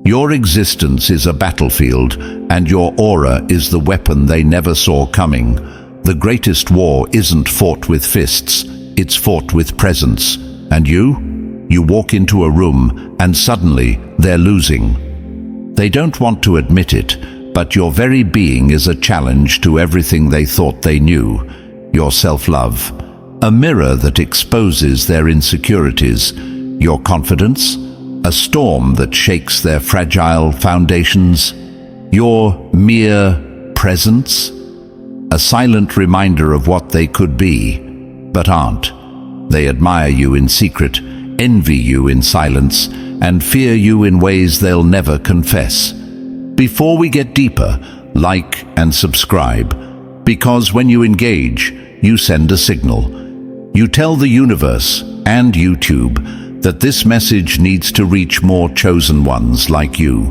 Your existence is a battlefield, and your aura is the weapon they never saw coming. The greatest war isn't fought with fists, it's fought with presence. And you walk into a room, and suddenly they're losing. They don't want to admit it, but your very being is a challenge to everything they thought they knew. Your self-love, a mirror that exposes their insecurities. Your confidence, a storm that shakes their fragile foundations. Your mere presence, a silent reminder of what they could be, but aren't. They admire you in secret, envy you in silence, and fear you in ways they'll never confess. Before we get deeper, like and subscribe, because when you engage, you send a signal. You tell the universe and YouTube that this message needs to reach more chosen ones like you.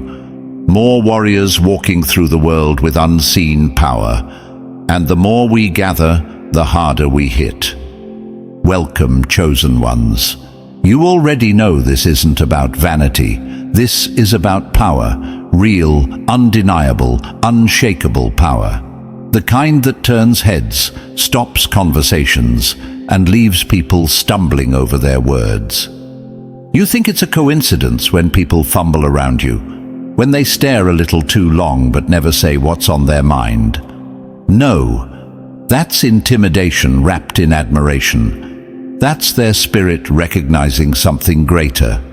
More warriors walking through the world with unseen power. And the more we gather, the harder we hit. Welcome, chosen ones. You already know this isn't about vanity. This is about power. Real, undeniable, unshakable power. The kind that turns heads, stops conversations, and leaves people stumbling over their words. You think it's a coincidence when people fumble around you, when they stare a little too long but never say what's on their mind. No, that's intimidation wrapped in admiration. That's their spirit recognizing something greater.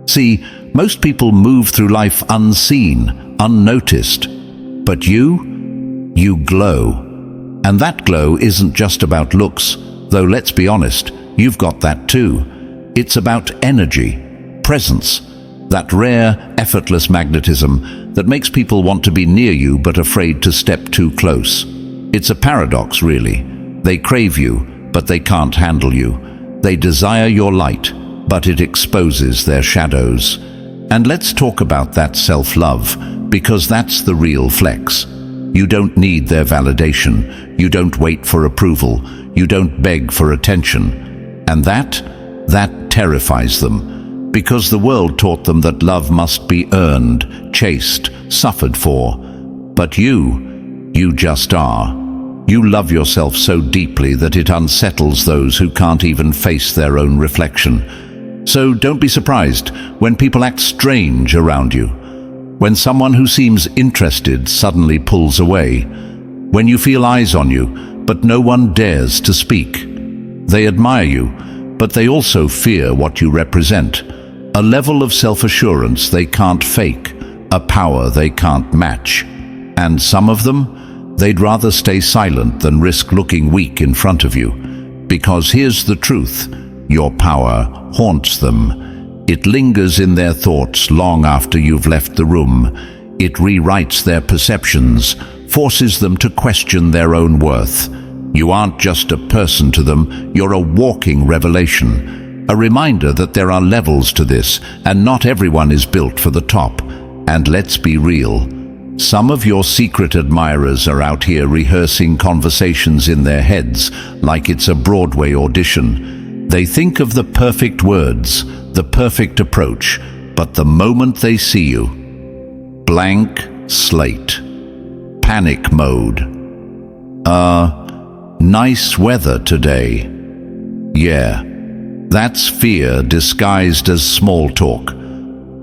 See, most people move through life unseen, unnoticed. But you glow. And that glow isn't just about looks, though let's be honest, you've got that too. It's about energy, presence, that rare, effortless magnetism that makes people want to be near you but afraid to step too close. It's a paradox, really. They crave you, but they can't handle you. They desire your light, but it exposes their shadows. And let's talk about that self-love, because that's the real flex. You don't need their validation. You don't wait for approval. You don't beg for attention. And that terrifies them, because the world taught them that love must be earned, chased, suffered for. But you just are. You love yourself so deeply that it unsettles those who can't even face their own reflection. So don't be surprised when people act strange around you. When someone who seems interested suddenly pulls away. When you feel eyes on you, but no one dares to speak. They admire you, but they also fear what you represent. A level of self-assurance they can't fake, a power they can't match. And some of them, they'd rather stay silent than risk looking weak in front of you. Because here's the truth, your power haunts them. It lingers in their thoughts long after you've left the room. It rewrites their perceptions, forces them to question their own worth. You aren't just a person to them, you're a walking revelation. A reminder that there are levels to this, and not everyone is built for the top. And let's be real. Some of your secret admirers are out here rehearsing conversations in their heads like it's a Broadway audition. They think of the perfect words, the perfect approach, but the moment they see you, blank slate, panic mode. Nice weather today. Yeah, that's fear disguised as small talk.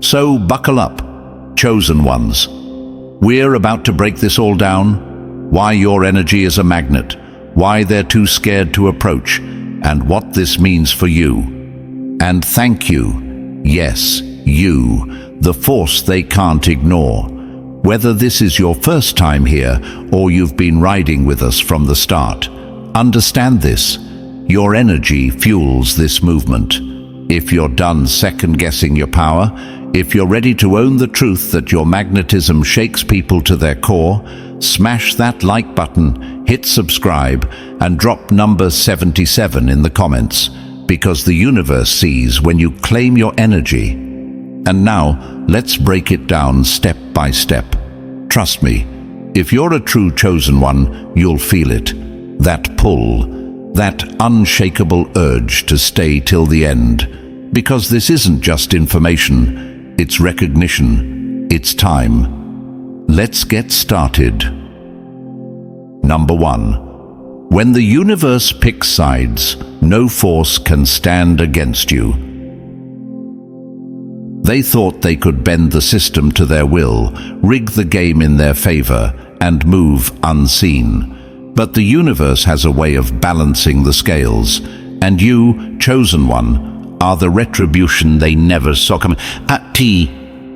So buckle up, chosen ones. We're about to break this all down. Why your energy is a magnet, why they're too scared to approach, and what this means for you. And thank you, yes, you, the force they can't ignore. Whether this is your first time here or you've been riding with us from the start, understand this. Your energy fuels this movement. If you're done second-guessing your power, if you're ready to own the truth that your magnetism shakes people to their core, smash that like button, hit subscribe, and drop number 77 in the comments, because the universe sees when you claim your energy. And now, let's break it down step by step. Trust me, if you're a true chosen one, you'll feel it. That pull, that unshakable urge to stay till the end. Because this isn't just information, it's recognition, It's time. Let's get started. Number 1. When the universe picks sides, no force can stand against you. They thought they could bend the system to their will, rig the game in their favor, and move unseen. But the universe has a way of balancing the scales, and you, chosen one, are the retribution they never saw coming.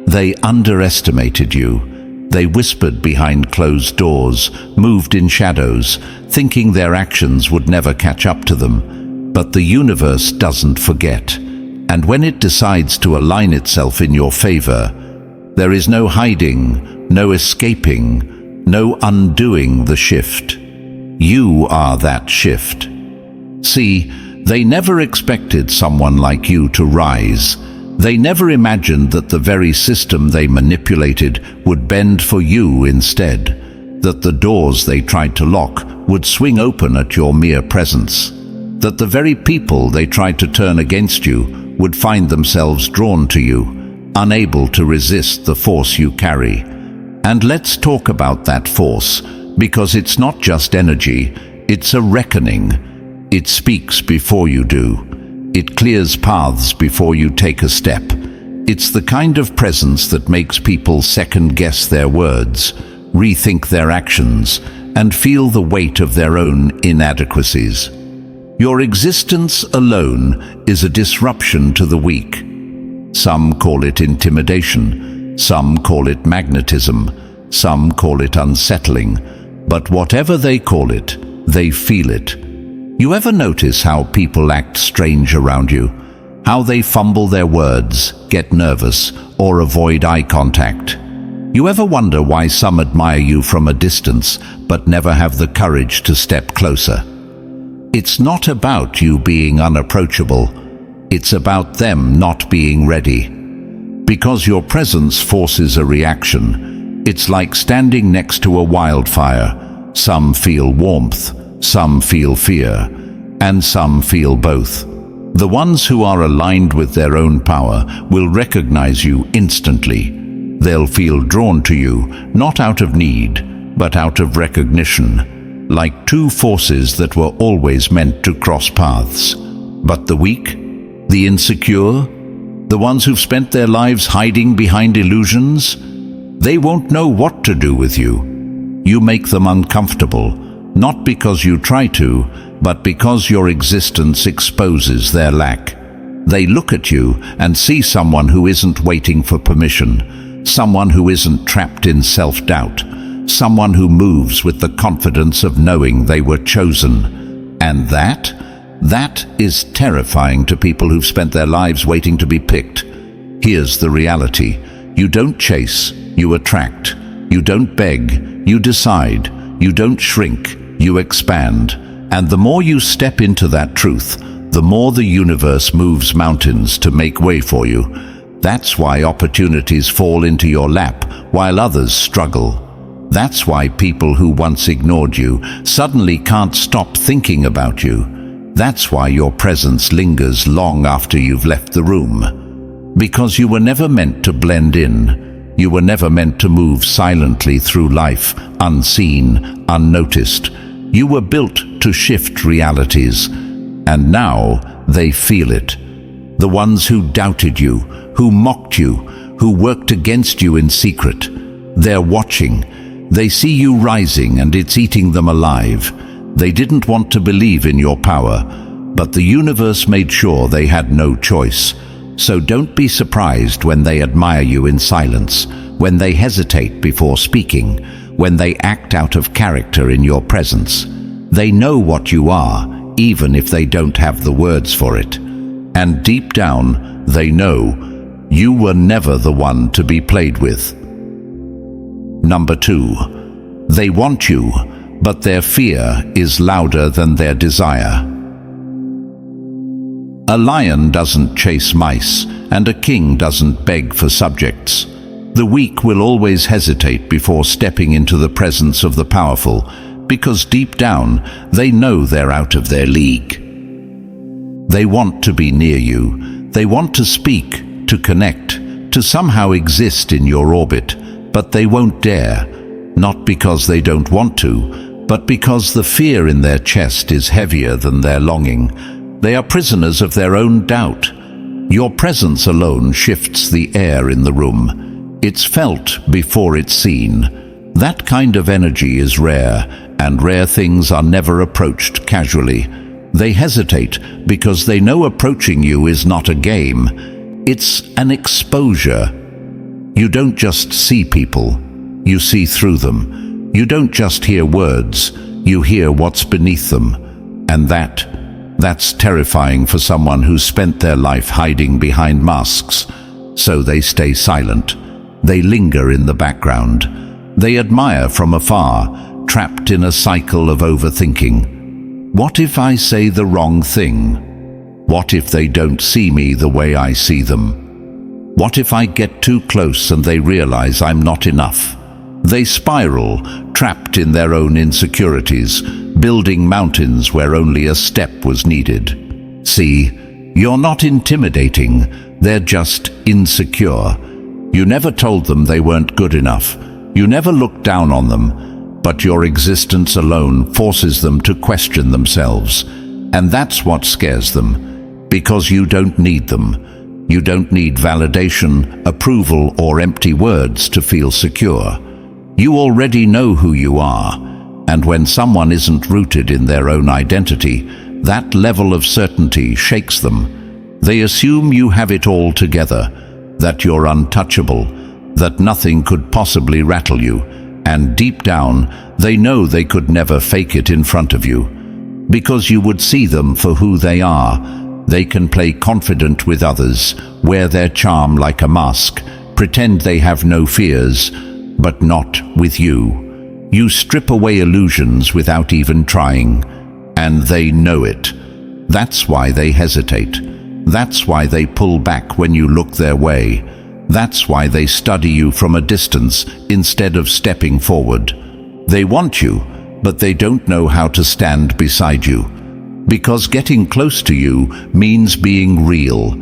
They underestimated you. They whispered behind closed doors, moved in shadows, thinking their actions would never catch up to them. But the universe doesn't forget. And when it decides to align itself in your favor, there is no hiding, no escaping, no undoing the shift. You are that shift. See, they never expected someone like you to rise. They never imagined that the very system they manipulated would bend for you instead, that the doors they tried to lock would swing open at your mere presence, that the very people they tried to turn against you would find themselves drawn to you, unable to resist the force you carry. And let's talk about that force, because it's not just energy, it's a reckoning. It speaks before you do. It clears paths before you take a step. It's the kind of presence that makes people second-guess their words, rethink their actions, and feel the weight of their own inadequacies. Your existence alone is a disruption to the weak. Some call it intimidation, some call it magnetism, some call it unsettling, but whatever they call it, they feel it. You ever notice how people act strange around you? How they fumble their words, get nervous, or avoid eye contact? You ever wonder why some admire you from a distance, but never have the courage to step closer? It's not about you being unapproachable. It's about them not being ready. Because your presence forces a reaction. It's like standing next to a wildfire. Some feel warmth, some feel fear, and some feel both. The ones who are aligned with their own power will recognize you instantly. They'll feel drawn to you, not out of need, but out of recognition, like two forces that were always meant to cross paths. But the weak, the insecure, the ones who've spent their lives hiding behind illusions, they won't know what to do with you. You make them uncomfortable, not because you try to, but because your existence exposes their lack. They look at you and see someone who isn't waiting for permission, someone who isn't trapped in self-doubt, someone who moves with the confidence of knowing they were chosen. And that is terrifying to people who've spent their lives waiting to be picked. Here's the reality. You don't chase, you attract. You don't beg, you decide. You don't shrink, you expand. And the more you step into that truth, the more the universe moves mountains to make way for you. That's why opportunities fall into your lap while others struggle. That's why people who once ignored you suddenly can't stop thinking about you. That's why your presence lingers long after you've left the room. Because you were never meant to blend in. You were never meant to move silently through life, unseen, unnoticed. You were built to shift realities. And now they feel it. The ones who doubted you, who mocked you, who worked against you in secret. They're watching. They see you rising and it's eating them alive. They didn't want to believe in your power, but the universe made sure they had no choice. So don't be surprised when they admire you in silence, when they hesitate before speaking, when they act out of character in your presence. They know what you are, even if they don't have the words for it. And deep down, they know you were never the one to be played with. Number 2, they want you, but their fear is louder than their desire. A lion doesn't chase mice, and a king doesn't beg for subjects. The weak will always hesitate before stepping into the presence of the powerful, because deep down, they know they're out of their league. They want to be near you. They want to speak, to connect, to somehow exist in your orbit, but they won't dare, not because they don't want to, but because the fear in their chest is heavier than their longing. They are prisoners of their own doubt. Your presence alone shifts the air in the room. It's felt before it's seen. That kind of energy is rare, and rare things are never approached casually. They hesitate because they know approaching you is not a game. It's an exposure. You don't just see people, you see through them. You don't just hear words, you hear what's beneath them. And that's terrifying for someone who's spent their life hiding behind masks. So they stay silent. They linger in the background. They admire from afar, trapped in a cycle of overthinking. What if I say the wrong thing? What if they don't see me the way I see them? What if I get too close and they realize I'm not enough? They spiral, trapped in their own insecurities, building mountains where only a step was needed. See, you're not intimidating, they're just insecure. You never told them they weren't good enough. You never looked down on them, but your existence alone forces them to question themselves. And that's what scares them, because you don't need them. You don't need validation, approval, or empty words to feel secure. You already know who you are, and when someone isn't rooted in their own identity, that level of certainty shakes them. They assume you have it all together, that you're untouchable, that nothing could possibly rattle you, and deep down, they know they could never fake it in front of you. Because you would see them for who they are. They can play confident with others, wear their charm like a mask, pretend they have no fears, but not with you. You strip away illusions without even trying, and they know it. That's why they hesitate. That's why they pull back when you look their way. That's why they study you from a distance instead of stepping forward. They want you, but they don't know how to stand beside you. Because getting close to you means being real.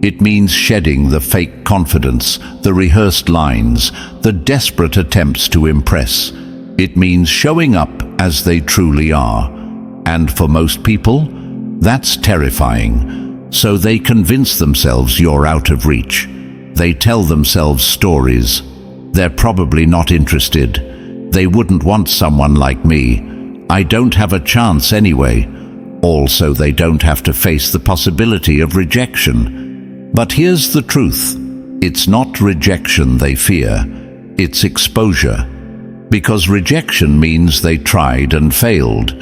It means shedding the fake confidence, the rehearsed lines, the desperate attempts to impress. It means showing up as they truly are. And for most people, that's terrifying. So they convince themselves you're out of reach. They tell themselves stories. They're probably not interested. They wouldn't want someone like me. I don't have a chance anyway. Also, they don't have to face the possibility of rejection. But here's the truth. It's not rejection they fear. It's exposure. Because rejection means they tried and failed.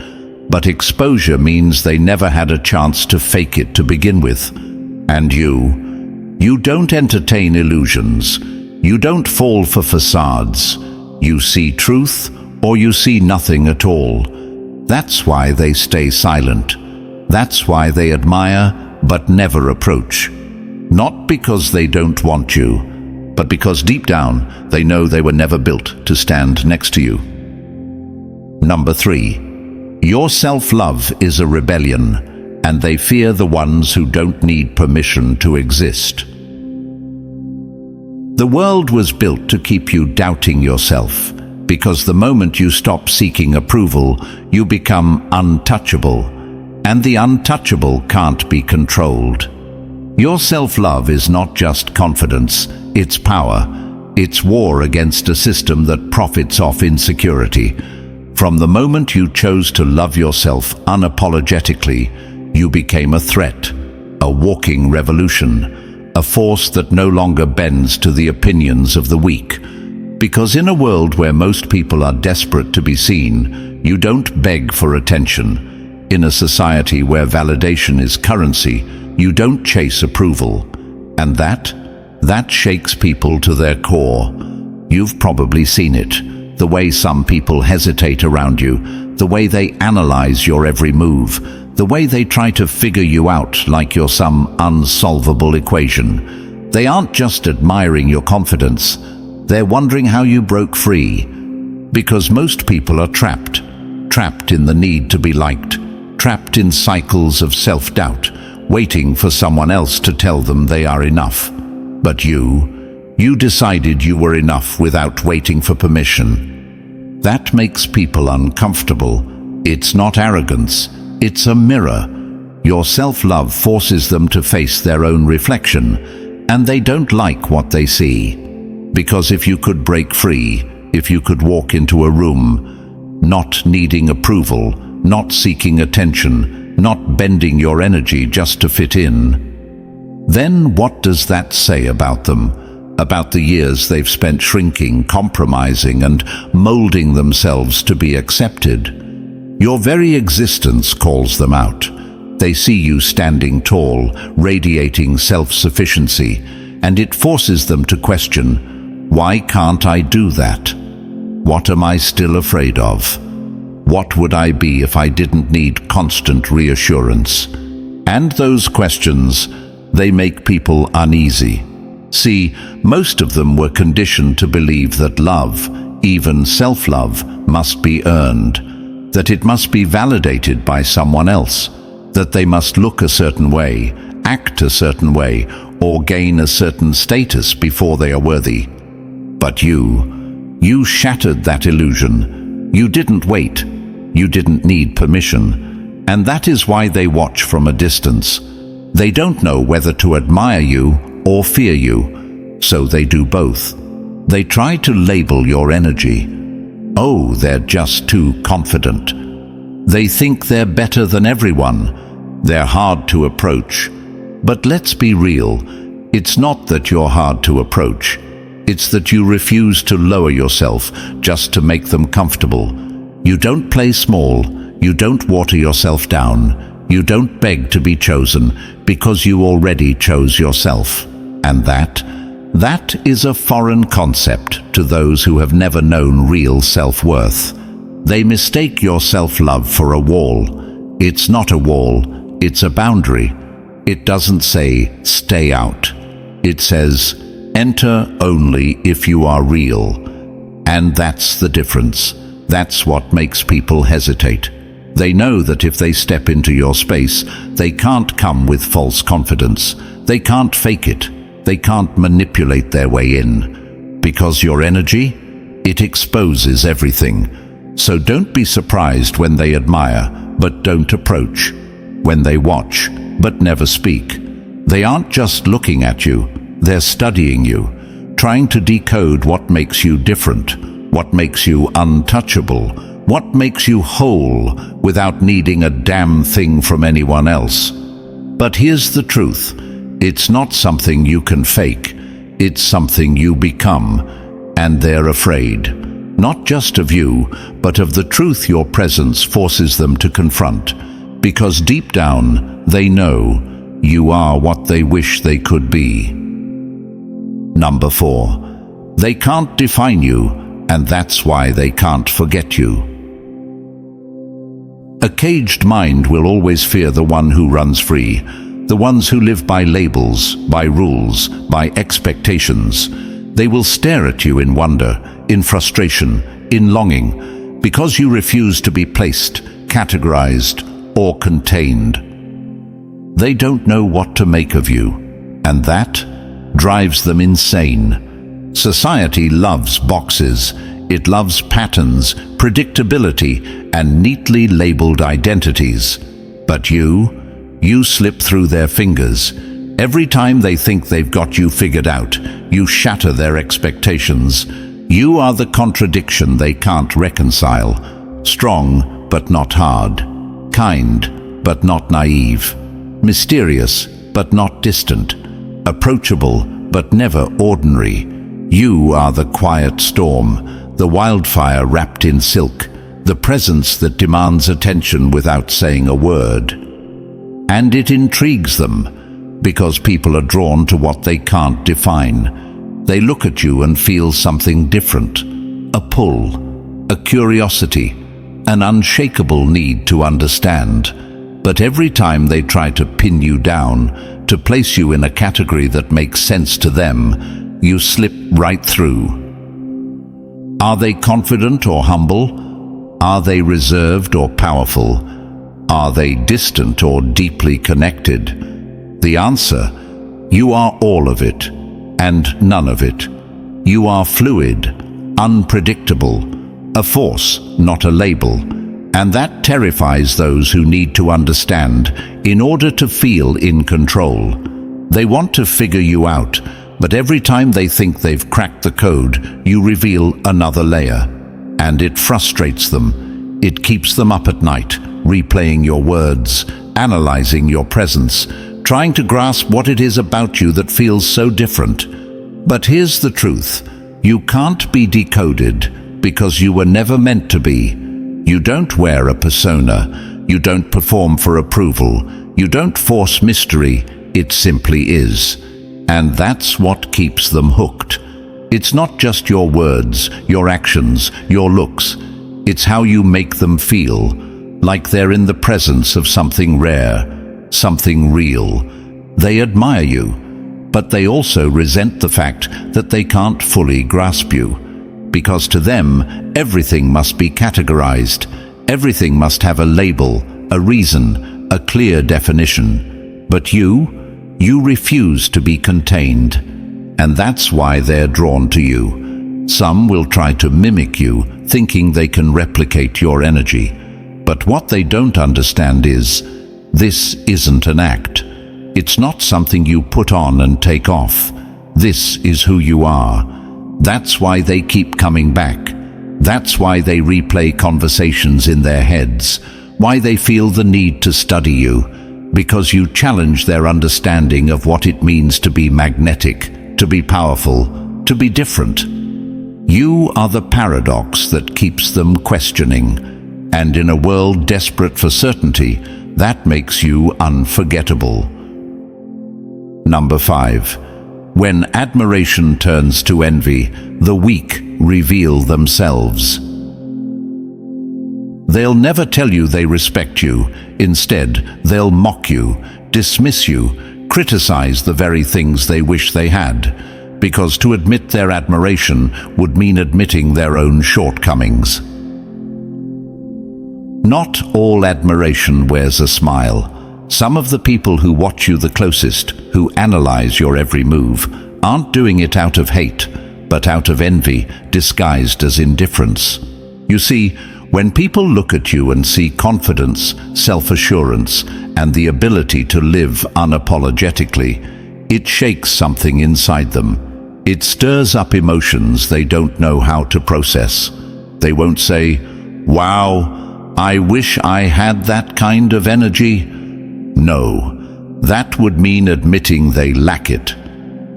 But exposure means they never had a chance to fake it to begin with. And you don't entertain illusions. You don't fall for facades. You see truth, or you see nothing at all. That's why they stay silent. That's why they admire, but never approach. Not because they don't want you, but because deep down they know they were never built to stand next to you. Number 3. Your self-love is a rebellion, and they fear the ones who don't need permission to exist. The world was built to keep you doubting yourself, because the moment you stop seeking approval, you become untouchable, and the untouchable can't be controlled. Your self-love is not just confidence, it's power. It's war against a system that profits off insecurity. From the moment you chose to love yourself unapologetically, you became a threat, a walking revolution, a force that no longer bends to the opinions of the weak. Because in a world where most people are desperate to be seen, you don't beg for attention. In a society where validation is currency, you don't chase approval. And that shakes people to their core. You've probably seen it. The way some people hesitate around you, the way they analyze your every move, the way they try to figure you out like you're some unsolvable equation. They aren't just admiring your confidence, they're wondering how you broke free. Because most people are trapped in the need to be liked, trapped in cycles of self-doubt, waiting for someone else to tell them they are enough. But you You decided you were enough without waiting for permission. That makes people uncomfortable. It's not arrogance, it's a mirror. Your self-love forces them to face their own reflection, and they don't like what they see. Because if you could break free, if you could walk into a room, not needing approval, not seeking attention, not bending your energy just to fit in, then what does that say about them? About the years they've spent shrinking, compromising, and molding themselves to be accepted. Your very existence calls them out. They see you standing tall, radiating self-sufficiency, and it forces them to question, why can't I do that? What am I still afraid of? What would I be if I didn't need constant reassurance? And those questions, they make people uneasy. See, most of them were conditioned to believe that love, even self-love, must be earned, that it must be validated by someone else, that they must look a certain way, act a certain way, or gain a certain status before they are worthy. But you shattered that illusion. You didn't wait. You didn't need permission. And that is why they watch from a distance. They don't know whether to admire you or fear you, so they do both. They try to label your energy. Oh, they're just too confident. They think they're better than everyone. They're hard to approach. But let's be real. It's not that you're hard to approach. It's that you refuse to lower yourself just to make them comfortable. You don't play small. You don't water yourself down. You don't beg to be chosen because you already chose yourself. And that is a foreign concept to those who have never known real self-worth. They mistake your self-love for a wall. It's not a wall, it's a boundary. It doesn't say, stay out. It says, enter only if you are real. And that's the difference. That's what makes people hesitate. They know that if they step into your space, they can't come with false confidence. They can't fake it. They can't manipulate their way in. Because your energy, it exposes everything. So don't be surprised when they admire, but don't approach. When they watch, but never speak. They aren't just looking at you, they're studying you, trying to decode what makes you different, what makes you untouchable, what makes you whole without needing a damn thing from anyone else. But here's the truth. It's not something you can fake. It's something you become, and they're afraid. Not just of you, but of the truth your presence forces them to confront. Because deep down, they know you are what they wish they could be. Number 4. They can't define you, and that's why they can't forget you. A caged mind will always fear the one who runs free, the ones who live by labels, by rules, by expectations. They will stare at you in wonder, in frustration, in longing, because you refuse to be placed, categorized, or contained. They don't know what to make of you, and that drives them insane. Society loves boxes. It loves patterns, predictability, and neatly labeled identities. But you slip through their fingers. Every time they think they've got you figured out, you shatter their expectations. You are the contradiction they can't reconcile. Strong, but not hard. Kind, but not naive. Mysterious, but not distant. Approachable, but never ordinary. You are the quiet storm, the wildfire wrapped in silk, the presence that demands attention without saying a word. And it intrigues them, because people are drawn to what they can't define. They look at you and feel something different, a pull, a curiosity, an unshakable need to understand. But every time they try to pin you down, to place you in a category that makes sense to them, you slip right through. Are they confident or humble? Are they reserved or powerful? Are they distant or deeply connected? The answer: you are all of it, and none of it. You are fluid, unpredictable, a force, not a label. And that terrifies those who need to understand in order to feel in control. They want to figure you out, but every time they think they've cracked the code, you reveal another layer. And it frustrates them. It keeps them up at night, replaying your words, analyzing your presence, trying to grasp what it is about you that feels so different. But here's the truth. You can't be decoded because you were never meant to be. You don't wear a persona. You don't perform for approval. You don't force mystery. It simply is. And that's what keeps them hooked. It's not just your words, your actions, your looks. It's how you make them feel, like they're in the presence of something rare, something real. They admire you, but they also resent the fact that they can't fully grasp you. Because to them, everything must be categorized. Everything must have a label, a reason, a clear definition. But you refuse to be contained. And that's why they're drawn to you. Some will try to mimic you, thinking they can replicate your energy. But what they don't understand is, this isn't an act. It's not something you put on and take off. This is who you are. That's why they keep coming back. That's why they replay conversations in their heads. Why they feel the need to study you. Because you challenge their understanding of what it means to be magnetic, to be powerful, to be different. You are the paradox that keeps them questioning. And in a world desperate for certainty, that makes you unforgettable. Number 5. When admiration turns to envy, the weak reveal themselves. They'll never tell you they respect you. Instead, they'll mock you, dismiss you, criticize the very things they wish they had, because to admit their admiration would mean admitting their own shortcomings. Not all admiration wears a smile. Some of the people who watch you the closest, who analyze your every move, aren't doing it out of hate, but out of envy, disguised as indifference. You see, when people look at you and see confidence, self-assurance, and the ability to live unapologetically, it shakes something inside them. It stirs up emotions they don't know how to process. They won't say, "Wow, I wish I had that kind of energy." No, that would mean admitting they lack it.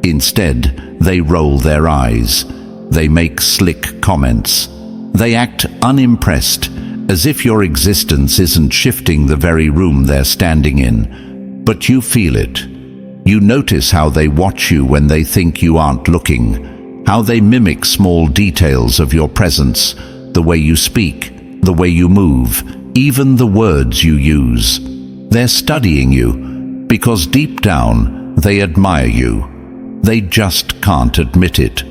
Instead, they roll their eyes. They make slick comments. They act unimpressed, as if your existence isn't shifting the very room they're standing in. But you feel it. You notice how they watch you when they think you aren't looking, how they mimic small details of your presence, the way you speak, the way you move, even the words you use. They're studying you, because deep down, they admire you. They just can't admit it.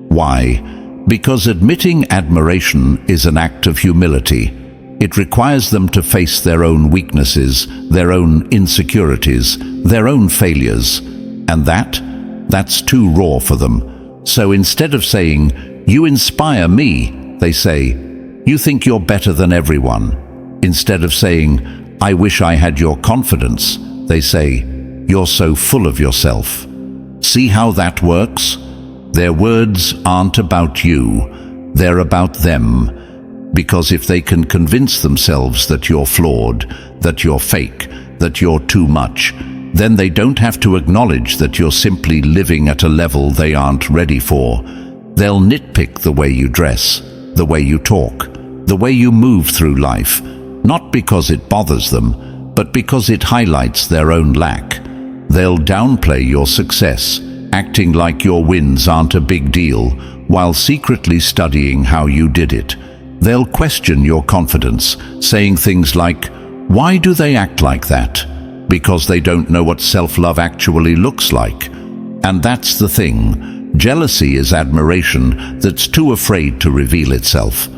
Why? Because admitting admiration is an act of humility. It requires them to face their own weaknesses, their own insecurities, their own failures. And that's too raw for them. So instead of saying, "You inspire me," they say, "You think you're better than everyone." Instead of saying, "I wish I had your confidence," they say, "You're so full of yourself." See how that works? Their words aren't about you, they're about them. Because if they can convince themselves that you're flawed, that you're fake, that you're too much, then they don't have to acknowledge that you're simply living at a level they aren't ready for. They'll nitpick the way you dress, the way you talk, the way you move through life, not because it bothers them, but because it highlights their own lack. They'll downplay your success, acting like your wins aren't a big deal, while secretly studying how you did it. They'll question your confidence, saying things like, "Why do they act like that?" Because they don't know what self-love actually looks like. And that's the thing. Jealousy is admiration that's too afraid to reveal itself.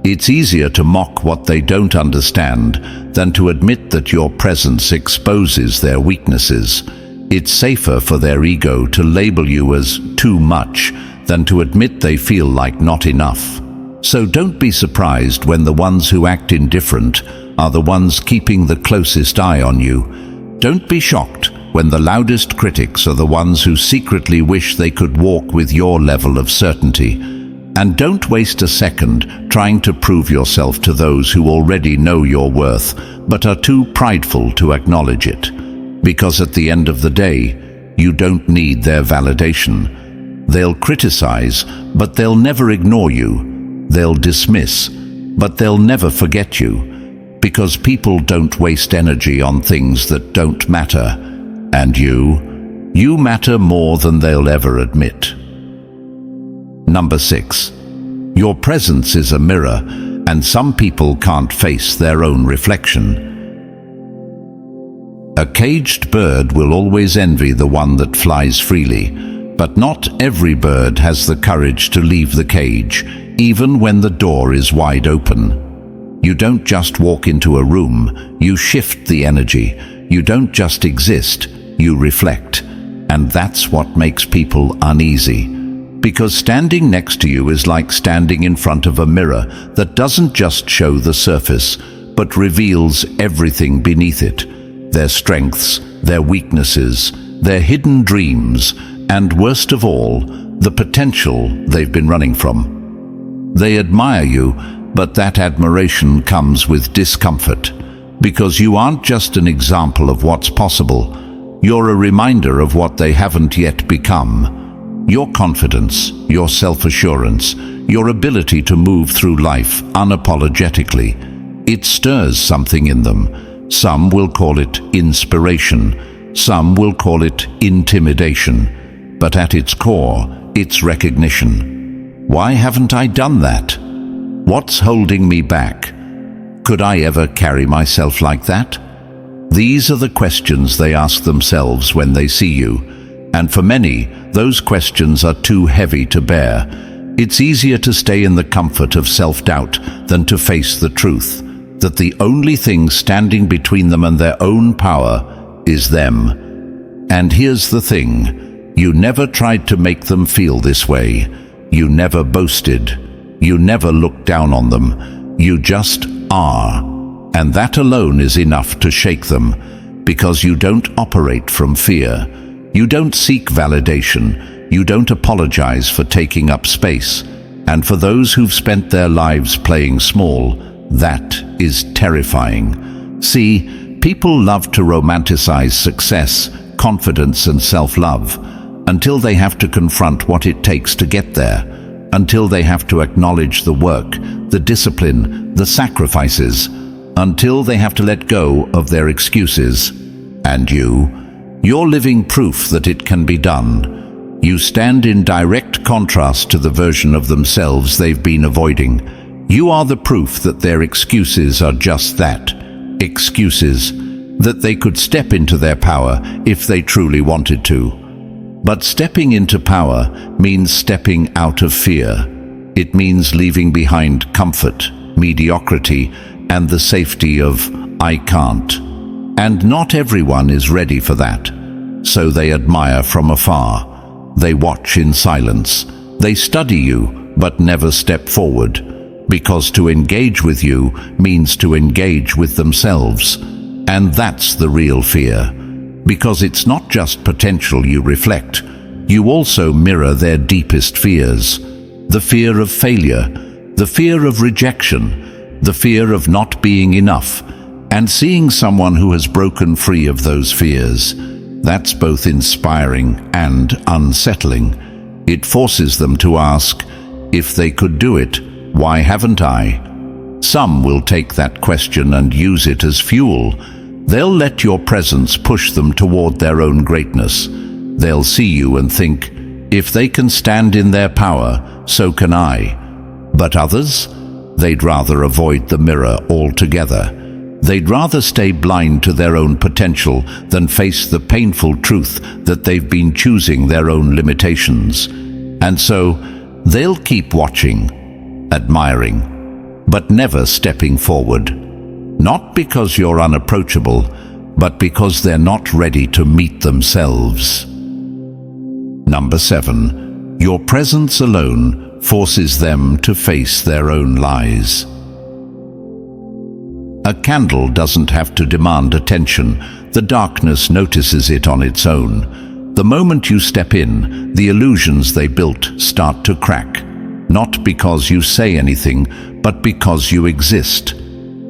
It's easier to mock what they don't understand than to admit that your presence exposes their weaknesses. It's safer for their ego to label you as too much than to admit they feel like not enough. So don't be surprised when the ones who act indifferent are the ones keeping the closest eye on you. Don't be shocked when the loudest critics are the ones who secretly wish they could walk with your level of certainty. And don't waste a second trying to prove yourself to those who already know your worth, but are too prideful to acknowledge it. Because at the end of the day, you don't need their validation. They'll criticize, but they'll never ignore you. They'll dismiss, but they'll never forget you. Because people don't waste energy on things that don't matter. And you matter more than they'll ever admit. Number 6. Your presence is a mirror, and some people can't face their own reflection. A caged bird will always envy the one that flies freely, but not every bird has the courage to leave the cage, even when the door is wide open. You don't just walk into a room, you shift the energy. You don't just exist, you reflect. And that's what makes people uneasy. Because standing next to you is like standing in front of a mirror that doesn't just show the surface, but reveals everything beneath it. Their strengths, their weaknesses, their hidden dreams, and worst of all, the potential they've been running from. They admire you, but that admiration comes with discomfort, because you aren't just an example of what's possible, you're a reminder of what they haven't yet become. Your confidence, your self-assurance, your ability to move through life unapologetically, it stirs something in them. Some will call it inspiration, some will call it intimidation, but at its core, it's recognition. Why haven't I done that? What's holding me back? Could I ever carry myself like that? These are the questions they ask themselves when they see you. And for many, those questions are too heavy to bear. It's easier to stay in the comfort of self-doubt than to face the truth, that the only thing standing between them and their own power is them. And here's the thing, you never tried to make them feel this way. You never boasted. You never looked down on them. You just are. And that alone is enough to shake them, because you don't operate from fear. You don't seek validation. You don't apologize for taking up space. And for those who've spent their lives playing small, that is terrifying. See, people love to romanticize success, confidence, and self-love until they have to confront what it takes to get there, until they have to acknowledge the work, the discipline, the sacrifices, until they have to let go of their excuses. And you're living proof that it can be done. You stand in direct contrast to the version of themselves they've been avoiding. You are the proof that their excuses are just that, excuses, that they could step into their power if they truly wanted to. But stepping into power means stepping out of fear. It means leaving behind comfort, mediocrity, and the safety of "I can't." And not everyone is ready for that. So they admire from afar. They watch in silence. They study you, but never step forward. Because to engage with you means to engage with themselves. And that's the real fear. Because it's not just potential you reflect. You also mirror their deepest fears. The fear of failure, the fear of rejection, the fear of not being enough. And seeing someone who has broken free of those fears, that's both inspiring and unsettling. It forces them to ask, if they could do it, why haven't I? Some will take that question and use it as fuel. They'll let your presence push them toward their own greatness. They'll see you and think, if they can stand in their power, so can I. But others? They'd rather avoid the mirror altogether. They'd rather stay blind to their own potential than face the painful truth that they've been choosing their own limitations. And so, they'll keep watching, admiring, but never stepping forward. Not because you're unapproachable, but because they're not ready to meet themselves. Number 7. Your presence alone forces them to face their own lies. A candle doesn't have to demand attention. The darkness notices it on its own. The moment you step in, the illusions they built start to crack. Not because you say anything, but because you exist.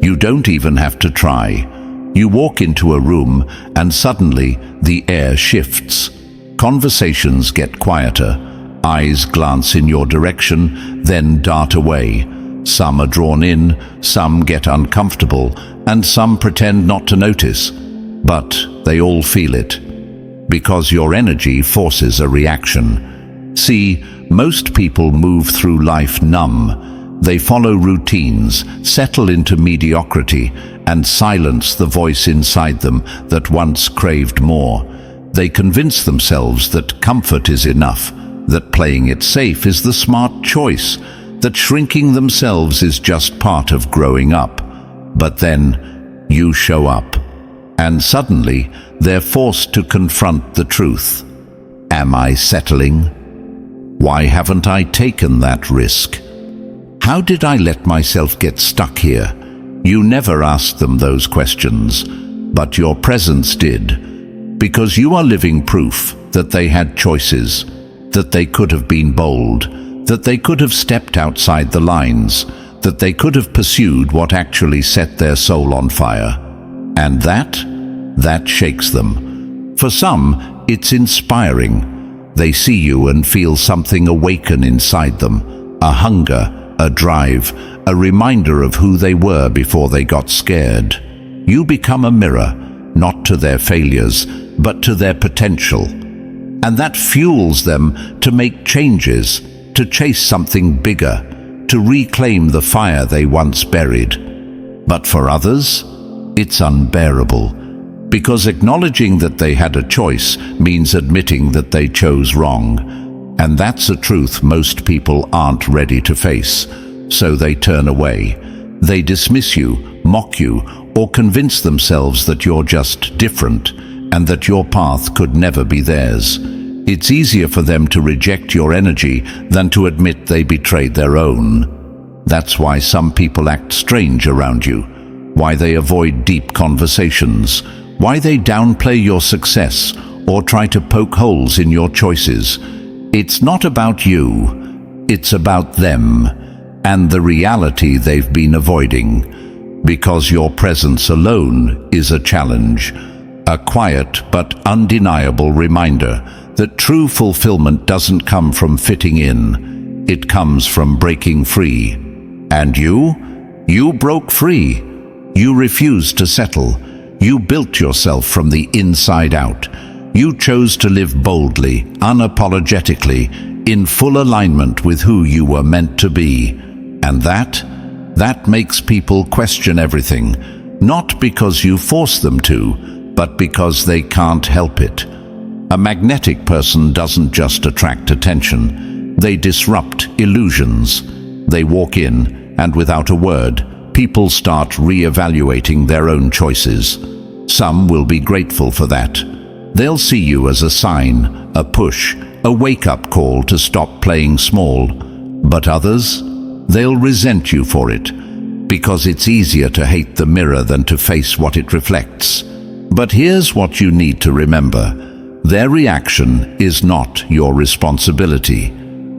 You don't even have to try. You walk into a room and suddenly the air shifts. Conversations get quieter. Eyes glance in your direction, then dart away. Some are drawn in, some get uncomfortable, and some pretend not to notice. But they all feel it. Because your energy forces a reaction. See, most people move through life numb. They follow routines, settle into mediocrity, and silence the voice inside them that once craved more. They convince themselves that comfort is enough, that playing it safe is the smart choice, that shrinking themselves is just part of growing up. But then you show up, and suddenly they're forced to confront the truth. Am I settling? Why haven't I taken that risk? How did I let myself get stuck here? You never asked them those questions, but your presence did, because you are living proof that they had choices, that they could have been bold, that they could have stepped outside the lines, that they could have pursued what actually set their soul on fire. And that shakes them. For some, it's inspiring. They see you and feel something awaken inside them, a hunger, a drive, a reminder of who they were before they got scared. You become a mirror, not to their failures, but to their potential. And that fuels them to make changes, to chase something bigger, to reclaim the fire they once buried. But for others, it's unbearable, because acknowledging that they had a choice means admitting that they chose wrong. And that's a truth most people aren't ready to face, so they turn away. They dismiss you, mock you, or convince themselves that you're just different and that your path could never be theirs. It's easier for them to reject your energy than to admit they betrayed their own. That's why some people act strange around you, why they avoid deep conversations, why they downplay your success or try to poke holes in your choices. It's not about you, it's about them and the reality they've been avoiding, because your presence alone is a challenge, a quiet but undeniable reminder that true fulfillment doesn't come from fitting in, it comes from breaking free. And you broke free. You refused to settle. You built yourself from the inside out. You chose to live boldly, unapologetically, in full alignment with who you were meant to be. And that makes people question everything, not because you force them to, but because they can't help it. A magnetic person doesn't just attract attention, they disrupt illusions. They walk in, and without a word, people start re-evaluating their own choices. Some will be grateful for that. They'll see you as a sign, a push, a wake-up call to stop playing small. But others, they'll resent you for it, because it's easier to hate the mirror than to face what it reflects. But here's what you need to remember. Their reaction is not your responsibility.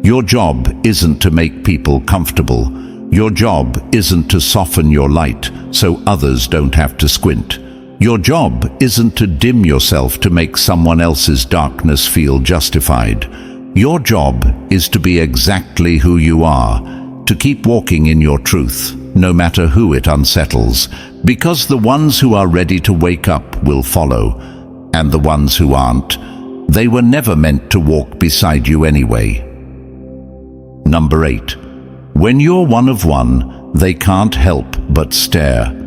Your job isn't to make people comfortable. Your job isn't to soften your light so others don't have to squint. Your job isn't to dim yourself to make someone else's darkness feel justified. Your job is to be exactly who you are, to keep walking in your truth, no matter who it unsettles, because the ones who are ready to wake up will follow, and the ones who aren't, they were never meant to walk beside you anyway. Number 8. When you're one of one, they can't help but stare.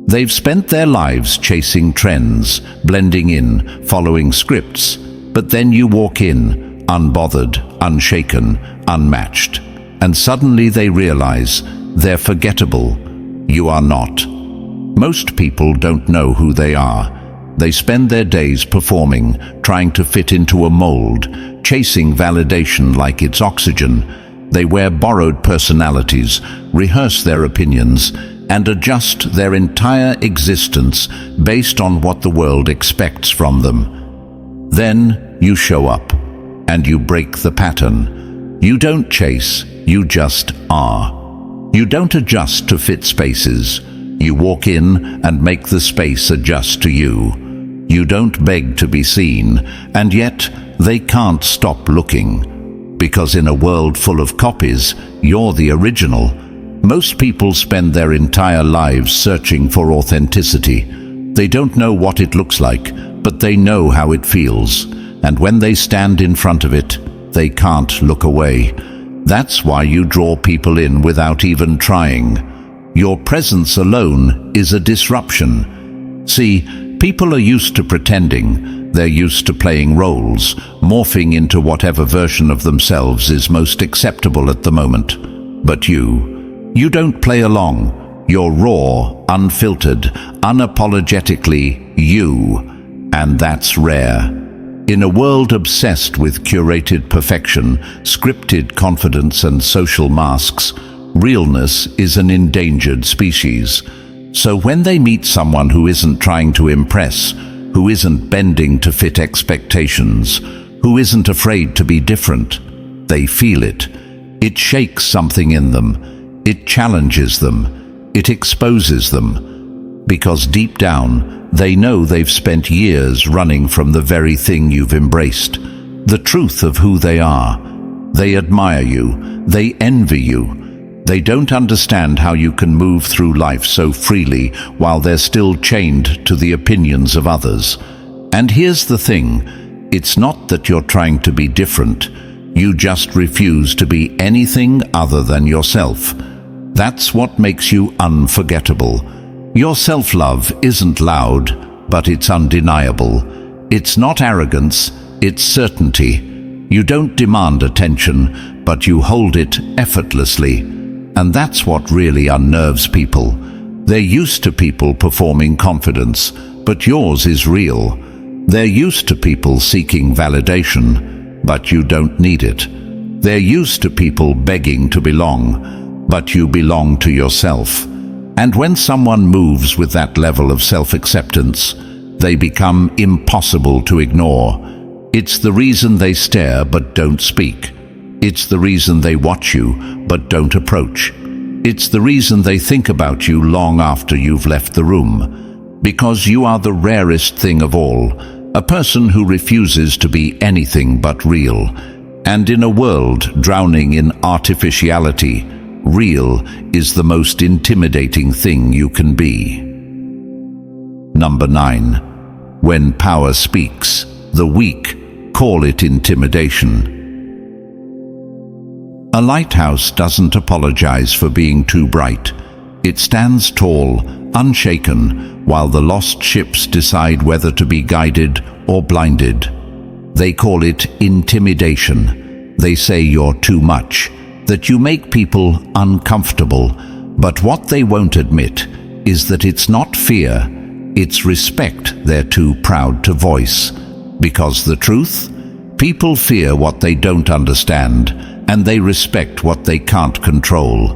They've spent their lives chasing trends, blending in, following scripts, but then you walk in, unbothered, unshaken, unmatched, and suddenly they realize they're forgettable. You are not. Most people don't know who they are. They spend their days performing, trying to fit into a mold, chasing validation like it's oxygen. They wear borrowed personalities, rehearse their opinions, and adjust their entire existence based on what the world expects from them. Then you show up, and you break the pattern. You don't chase, you just are. You don't adjust to fit spaces. You walk in and make the space adjust to you. You don't beg to be seen, and yet they can't stop looking. Because in a world full of copies, you're the original. Most people spend their entire lives searching for authenticity. They don't know what it looks like, but they know how it feels. And when they stand in front of it, they can't look away. That's why you draw people in without even trying. Your presence alone is a disruption. See, people are used to pretending. They're used to playing roles, morphing into whatever version of themselves is most acceptable at the moment. But you don't play along. You're raw, unfiltered, unapologetically you. And that's rare. In a world obsessed with curated perfection, scripted confidence and social masks, realness is an endangered species. So when they meet someone who isn't trying to impress, who isn't bending to fit expectations, who isn't afraid to be different, they feel it. It shakes something in them. It challenges them. It exposes them. Because deep down, they know they've spent years running from the very thing you've embraced, the truth of who they are. They admire you. They envy you. They don't understand how you can move through life so freely while they're still chained to the opinions of others. And here's the thing. It's not that you're trying to be different. You just refuse to be anything other than yourself. That's what makes you unforgettable. Your self-love isn't loud, but it's undeniable. It's not arrogance, it's certainty. You don't demand attention, but you hold it effortlessly. And that's what really unnerves people. They're used to people performing confidence, but yours is real. They're used to people seeking validation, but you don't need it. They're used to people begging to belong, but you belong to yourself. And when someone moves with that level of self-acceptance, they become impossible to ignore. It's the reason they stare but don't speak. It's the reason they watch you but don't approach. It's the reason they think about you long after you've left the room. Because you are the rarest thing of all, a person who refuses to be anything but real. And in a world drowning in artificiality, real is the most intimidating thing you can be. Number 9. When power speaks, the weak call it intimidation. A lighthouse doesn't apologize for being too bright. It stands tall, unshaken, while the lost ships decide whether to be guided or blinded. They call it intimidation. They say you're too much, that you make people uncomfortable. But what they won't admit is that it's not fear, it's respect they're too proud to voice. Because the truth? People fear what they don't understand, and they respect what they can't control.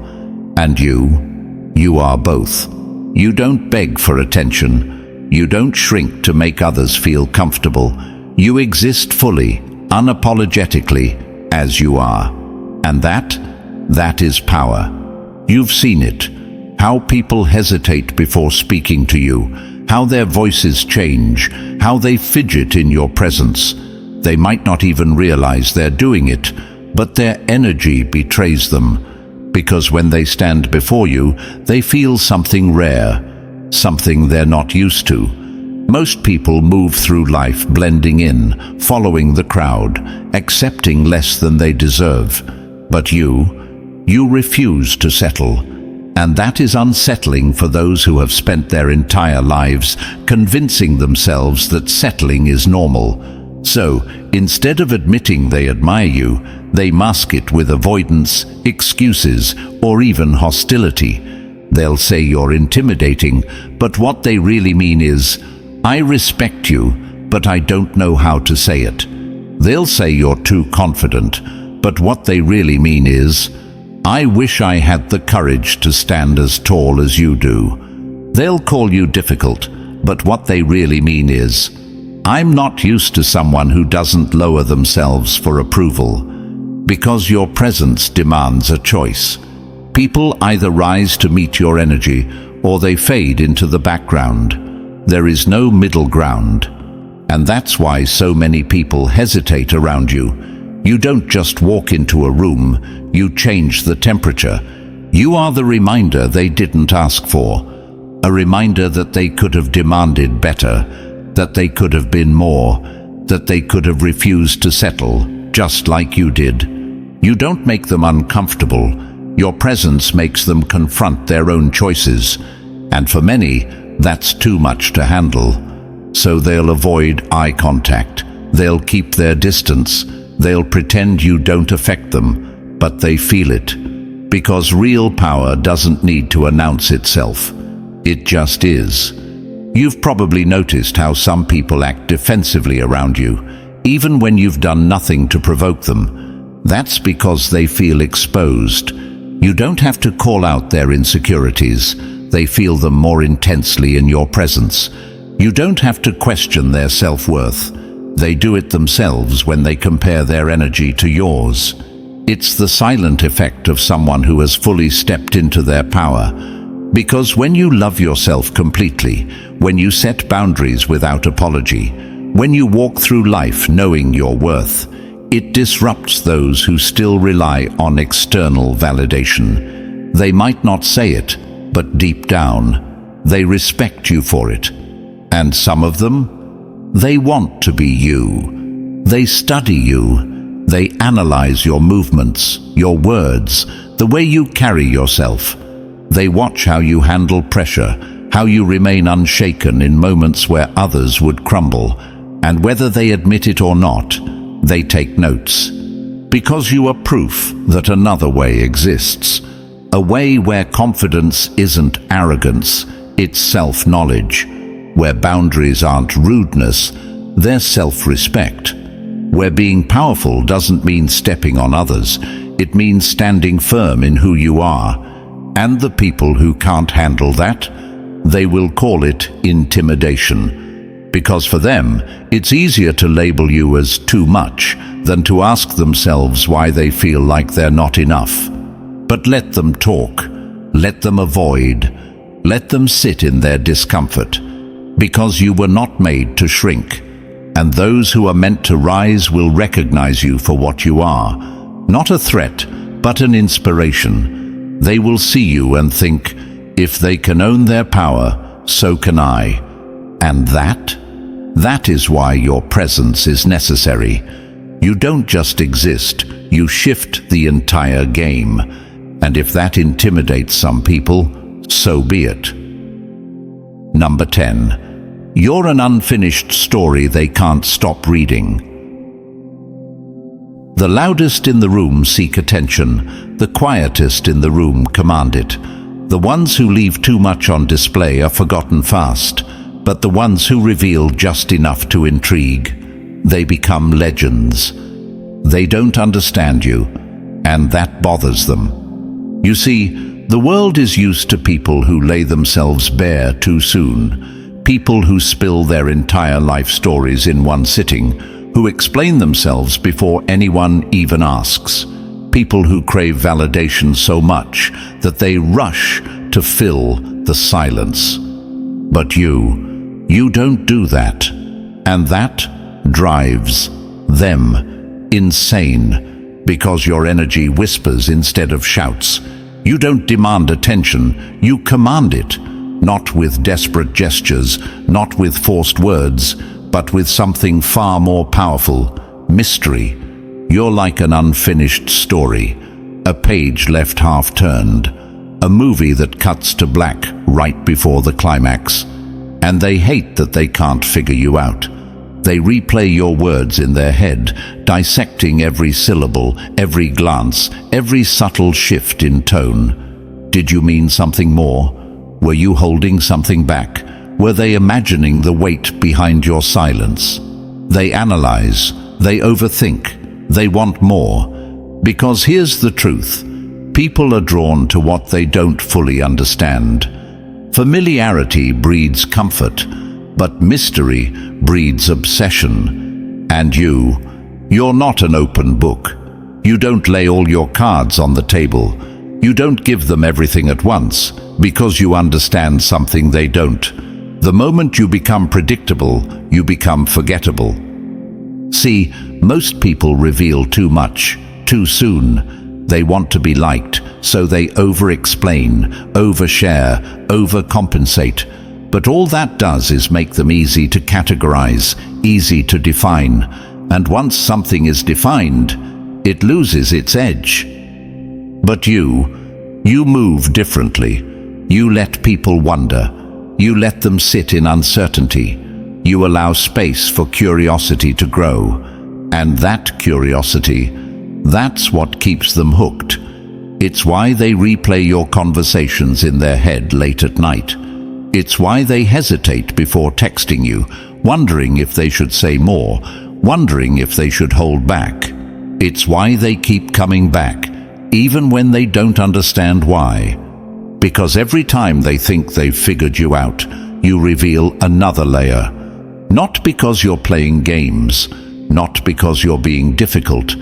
And you are both. You don't beg for attention. You don't shrink to make others feel comfortable. You exist fully, unapologetically, as you are. And that is power. You've seen it. How people hesitate before speaking to you, how their voices change, how they fidget in your presence. They might not even realize they're doing it, but their energy betrays them. Because when they stand before you, they feel something rare, something they're not used to. Most people move through life blending in, following the crowd, accepting less than they deserve. But you refuse to settle. And that is unsettling for those who have spent their entire lives convincing themselves that settling is normal. So, instead of admitting they admire you, they mask it with avoidance, excuses, or even hostility. They'll say you're intimidating, but what they really mean is, "I respect you, but I don't know how to say it." They'll say you're too confident, but what they really mean is, "I wish I had the courage to stand as tall as you do." They'll call you difficult, but what they really mean is, "I'm not used to someone who doesn't lower themselves for approval." Because your presence demands a choice. People either rise to meet your energy or they fade into the background. There is no middle ground. And that's why so many people hesitate around you. You don't just walk into a room, you change the temperature. You are the reminder they didn't ask for. A reminder that they could have demanded better, that they could have been more, that they could have refused to settle, just like you did. You don't make them uncomfortable. Your presence makes them confront their own choices. And for many, that's too much to handle. So they'll avoid eye contact. They'll keep their distance. They'll pretend you don't affect them, but they feel it. Because real power doesn't need to announce itself. It just is. You've probably noticed how some people act defensively around you, even when you've done nothing to provoke them. That's because they feel exposed. You don't have to call out their insecurities. They feel them more intensely in your presence. You don't have to question their self-worth. They do it themselves when they compare their energy to yours. It's the silent effect of someone who has fully stepped into their power. Because when you love yourself completely, when you set boundaries without apology, when you walk through life knowing your worth, it disrupts those who still rely on external validation. They might not say it, but deep down, they respect you for it. And some of them, they want to be you. They study you. They analyze your movements, your words, the way you carry yourself. They watch how you handle pressure, how you remain unshaken in moments where others would crumble, and whether they admit it or not, they take notes. Because you are proof that another way exists. A way where confidence isn't arrogance, it's self-knowledge. Where boundaries aren't rudeness, they're self-respect. Where being powerful doesn't mean stepping on others, it means standing firm in who you are. And the people who can't handle that, they will call it intimidation. Because for them, it's easier to label you as too much than to ask themselves why they feel like they're not enough. But let them talk, let them avoid, let them sit in their discomfort. Because you were not made to shrink. And those who are meant to rise will recognize you for what you are. Not a threat, but an inspiration. They will see you and think, if they can own their power, so can I. And that is why your presence is necessary. You don't just exist, you shift the entire game. And if that intimidates some people, so be it. Number 10. You're an unfinished story they can't stop reading. The loudest in the room seek attention, the quietest in the room command it. The ones who leave too much on display are forgotten fast, but the ones who reveal just enough to intrigue, they become legends. They don't understand you, and that bothers them. You see, the world is used to people who lay themselves bare too soon. People who spill their entire life stories in one sitting, who explain themselves before anyone even asks. People who crave validation so much that they rush to fill the silence. But you don't do that. And that drives them insane, because your energy whispers instead of shouts. You don't demand attention, you command it. Not with desperate gestures, not with forced words, but with something far more powerful, mystery. You're like an unfinished story, a page left half-turned, a movie that cuts to black right before the climax. And they hate that they can't figure you out. They replay your words in their head, dissecting every syllable, every glance, every subtle shift in tone. Did you mean something more? Were you holding something back? Were they imagining the weight behind your silence? They analyze, they overthink, they want more. Because here's the truth. People are drawn to what they don't fully understand. Familiarity breeds comfort, but mystery breeds obsession. And you're not an open book. You don't lay all your cards on the table. You don't give them everything at once, because you understand something they don't. The moment you become predictable, you become forgettable. See, most people reveal too much, too soon. They want to be liked, so they over-explain, overshare, overcompensate. But all that does is make them easy to categorize, easy to define. And once something is defined, it loses its edge. But you move differently. You let people wonder. You let them sit in uncertainty. You allow space for curiosity to grow. And that curiosity, that's what keeps them hooked. It's why they replay your conversations in their head late at night. It's why they hesitate before texting you, wondering if they should say more, wondering if they should hold back. It's why they keep coming back, even when they don't understand why. Because every time they think they've figured you out, you reveal another layer. Not because you're playing games, not because you're being difficult,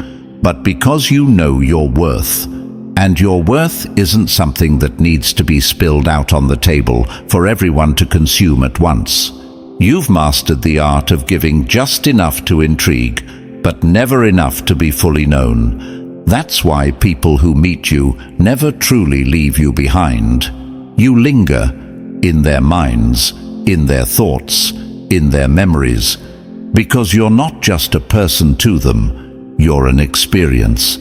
but because you know your worth. And your worth isn't something that needs to be spilled out on the table for everyone to consume at once. You've mastered the art of giving just enough to intrigue, but never enough to be fully known. That's why people who meet you never truly leave you behind. You linger in their minds, in their thoughts, in their memories, because you're not just a person to them, you're an experience.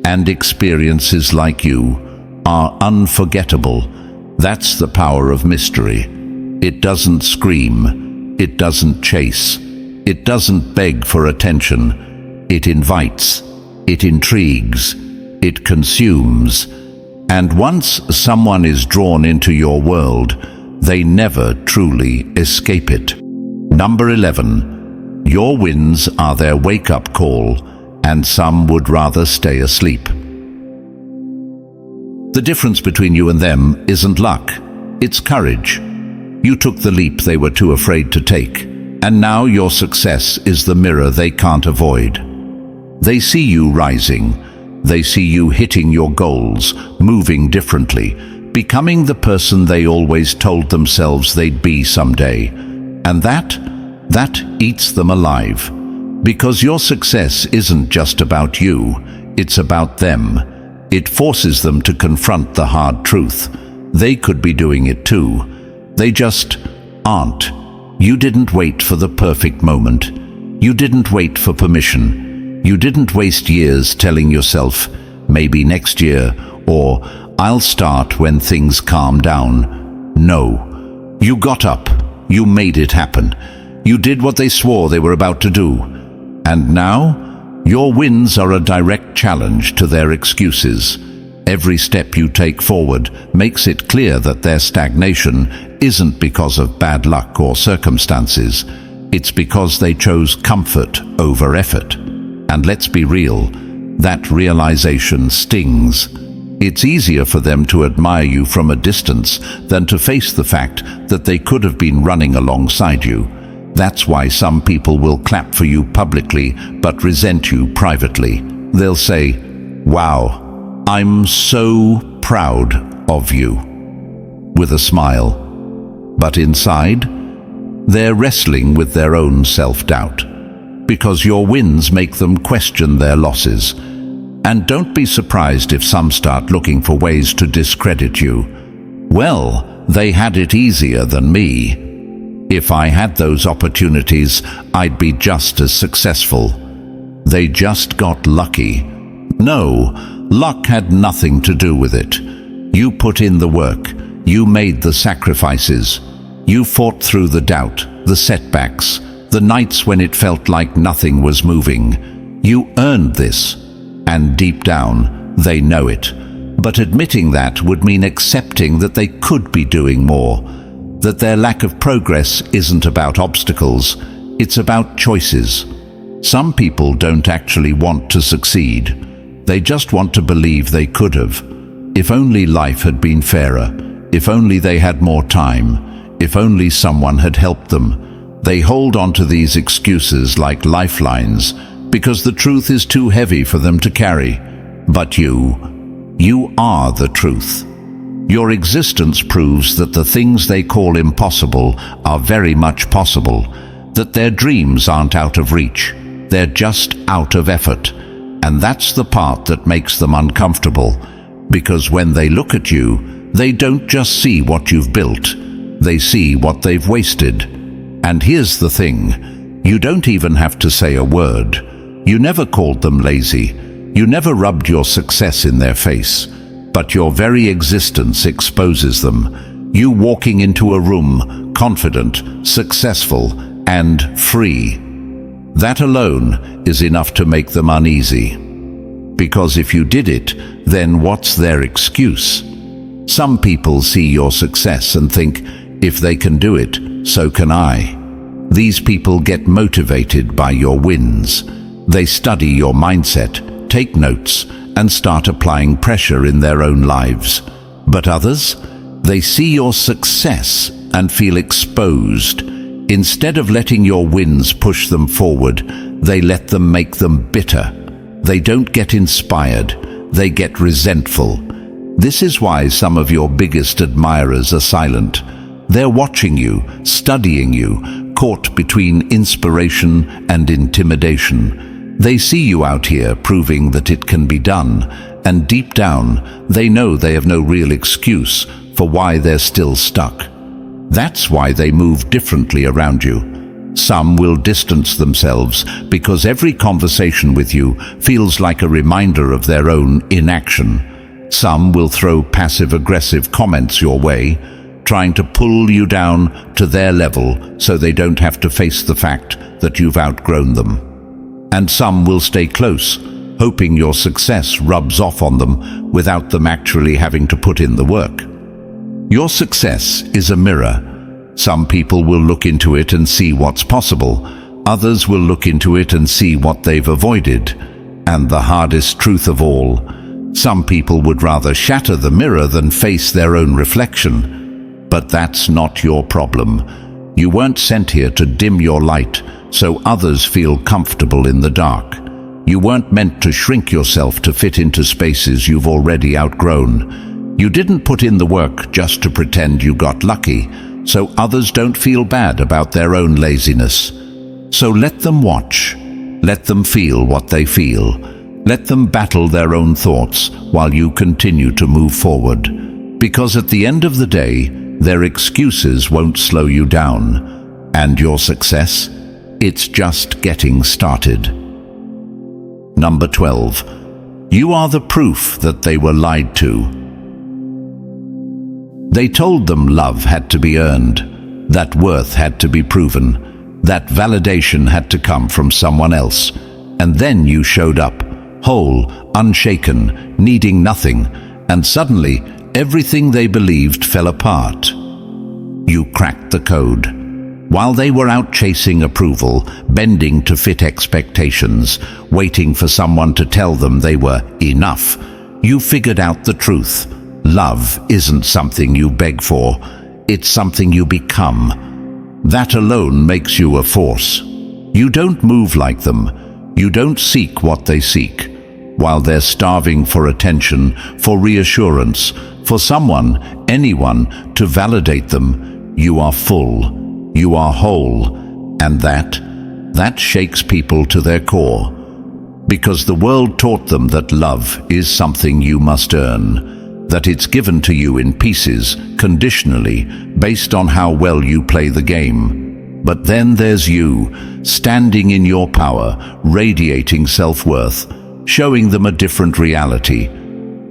And experiences like you are unforgettable. That's the power of mystery. It doesn't scream, it doesn't chase, it doesn't beg for attention. It invites, it intrigues, it consumes. And once someone is drawn into your world, they never truly escape it. Number 11. Your wins are their wake-up call, and some would rather stay asleep. The difference between you and them isn't luck, it's courage. You took the leap they were too afraid to take, and now your success is the mirror they can't avoid. They see you rising, they see you hitting your goals, moving differently, becoming the person they always told themselves they'd be someday. And that eats them alive. Because your success isn't just about you, it's about them. It forces them to confront the hard truth. They could be doing it too. They just aren't. You didn't wait for the perfect moment. You didn't wait for permission. You didn't waste years telling yourself, maybe next year, or I'll start when things calm down. No. You got up. You made it happen. You did what they swore they were about to do. And now, your wins are a direct challenge to their excuses. Every step you take forward makes it clear that their stagnation isn't because of bad luck or circumstances. It's because they chose comfort over effort. And let's be real, that realization stings. It's easier for them to admire you from a distance than to face the fact that they could have been running alongside you. That's why some people will clap for you publicly but resent you privately. They'll say, "Wow, I'm so proud of you," with a smile. But inside, they're wrestling with their own self-doubt, because your wins make them question their losses. And don't be surprised if some start looking for ways to discredit you. Well, they had it easier than me. If I had those opportunities, I'd be just as successful. They just got lucky. No, luck had nothing to do with it. You put in the work. You made the sacrifices. You fought through the doubt, the setbacks, the nights when it felt like nothing was moving. You earned this. And deep down, they know it. But admitting that would mean accepting that they could be doing more. that their lack of progress isn't about obstacles, it's about choices. Some people don't actually want to succeed. They just want to believe they could have. If only life had been fairer, if only they had more time, if only someone had helped them. They hold on to these excuses like lifelines because the truth is too heavy for them to carry. But you are the truth. Your existence proves that the things they call impossible are very much possible, that their dreams aren't out of reach, they're just out of effort. And that's the part that makes them uncomfortable, because when they look at you, they don't just see what you've built, they see what they've wasted. And here's the thing, you don't even have to say a word. You never called them lazy, you never rubbed your success in their face, but your very existence exposes them. You walking into a room, confident, successful, and free. That alone is enough to make them uneasy. Because if you did it, then what's their excuse? Some people see your success and think, if they can do it, so can I. These people get motivated by your wins. They study your mindset, take notes, and start applying pressure in their own lives. But others, they see your success and feel exposed. Instead of letting your wins push them forward, they let them make them bitter. They don't get inspired, they get resentful. This is why some of your biggest admirers are silent. They're watching you, studying you, caught between inspiration and intimidation. They see you out here proving that it can be done, and deep down, they know they have no real excuse for why they're still stuck. That's why they move differently around you. Some will distance themselves because every conversation with you feels like a reminder of their own inaction. Some will throw passive-aggressive comments your way, trying to pull you down to their level so they don't have to face the fact that you've outgrown them. And some will stay close, hoping your success rubs off on them without them actually having to put in the work. Your success is a mirror. Some people will look into it and see what's possible. Others will look into it and see what they've avoided. And the hardest truth of all, some people would rather shatter the mirror than face their own reflection. But that's not your problem. You weren't sent here to dim your light so others feel comfortable in the dark. You weren't meant to shrink yourself to fit into spaces you've already outgrown. You didn't put in the work just to pretend you got lucky, so others don't feel bad about their own laziness. So let them watch. Let them feel what they feel. Let them battle their own thoughts while you continue to move forward. Because at the end of the day, their excuses won't slow you down. And your success? It's just getting started. Number 12. You are the proof that they were lied to. They told them love had to be earned, that worth had to be proven, that validation had to come from someone else. And then you showed up, whole, unshaken, needing nothing, and suddenly everything they believed fell apart. You cracked the code. While they were out chasing approval, bending to fit expectations, waiting for someone to tell them they were enough, you figured out the truth. Love isn't something you beg for, it's something you become. That alone makes you a force. You don't move like them. You don't seek what they seek. While they're starving for attention, for reassurance, for someone, anyone, to validate them, you are full. You are whole, and that shakes people to their core. Because the world taught them that love is something you must earn, that it's given to you in pieces, conditionally, based on how well you play the game. But then there's you, standing in your power, radiating self-worth, showing them a different reality.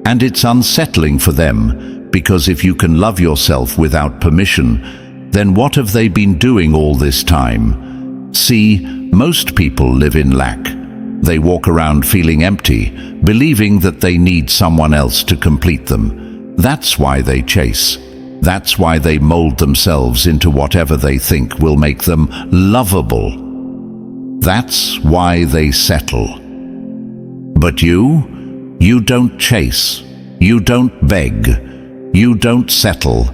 And it's unsettling for them, because if you can love yourself without permission, then what have they been doing all this time? See, most people live in lack. They walk around feeling empty, believing that they need someone else to complete them. That's why they chase. That's why they mold themselves into whatever they think will make them lovable. That's why they settle. But you don't chase. You don't beg. You don't settle.